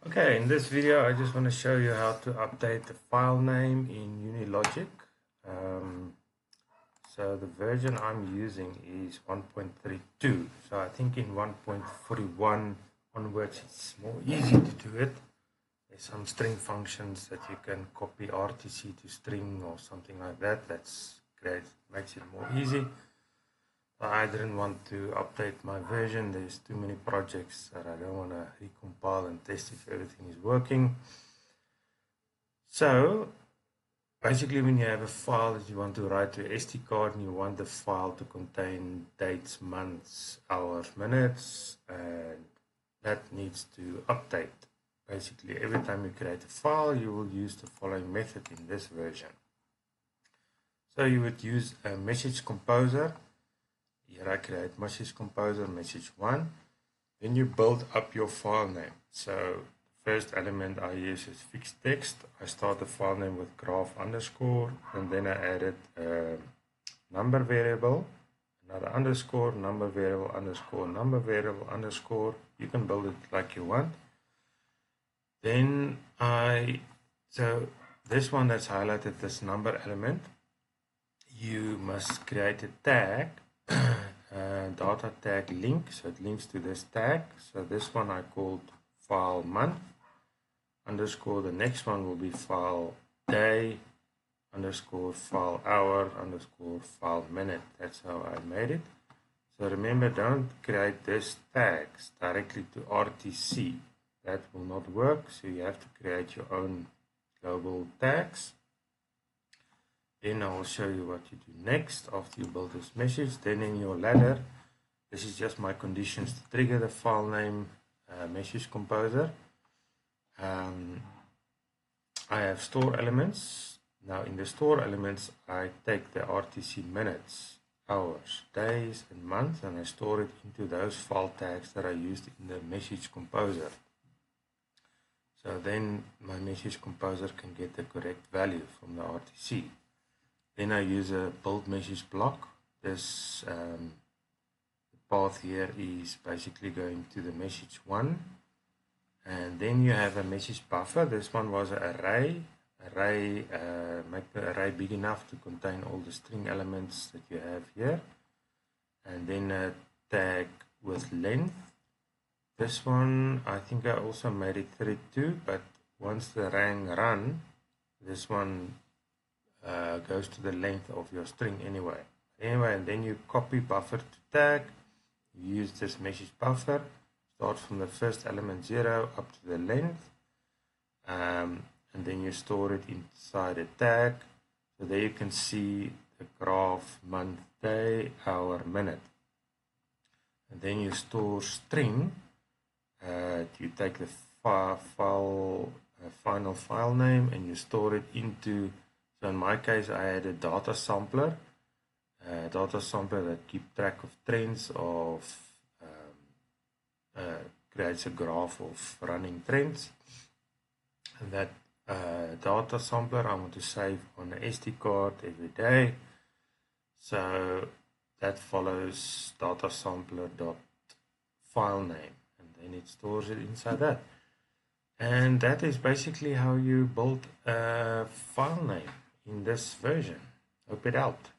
Okay, in this video I just want to show you how to update the file name in Unilogic. So the version I'm using is 1.32. So I think in 1.41 onwards it's more easy to do it. There's some string functions that you can copy RTC to string or something like that. That's great, makes it more easy. I didn't want to update my version. There's too many projects that I don't want to recompile and test if everything is working. So basically, when you have a file that you want to write to a SD card and you want the file to contain dates, months, hours, minutes, and that needs to update. Basically, every time you create a file, you will use the following method in this version. So you would use a message composer. Here I create message composer, message 1. Then you build up your file name. So the first element I use is fixed text. I start the file name with graph underscore, and then I added a number variable, another underscore, number variable underscore, number variable underscore. You can build it like you want. Then so this one that's highlighted, this number element, you must create a tag. Data tag link, so it links to this tag. So this one I called file month underscore. The next one will be file day underscore file hour underscore file minute. That's how I made it. So remember, don't create this tags directly to RTC. That will not work. So you have to create your own global tags. Then I will show you what you do next after you build this message. Then in your ladder, this is just my conditions to trigger the file name message composer. I have store elements. Now in the store elements, I take the RTC minutes, hours, days, and months, and I store it into those file tags that I used in the message composer. So then my message composer can get the correct value from the RTC. Then I use a build message block. This path here is basically going to the message 1. And then you have a message buffer. This one was an array. Make the array big enough to contain all the string elements that you have here. And then a tag with length. This one, I think I also made it 32, but once the rang run, this one goes to the length of your string anyway. And then you copy buffer to tag. You use this message buffer. Start from the first element 0 up to the length. And then you store it inside a tag. So there you can see the graph, month, day, hour, minute. And then you store string. You take the final file name and you store it into. So in my case, I had a data sampler that keeps track of trends creates a graph of running trends. And that data sampler I want to save on the SD card every day. So that follows data sampler dot file name, and then it stores it inside that. And that is basically how you build a file name in this version. Hope it helped.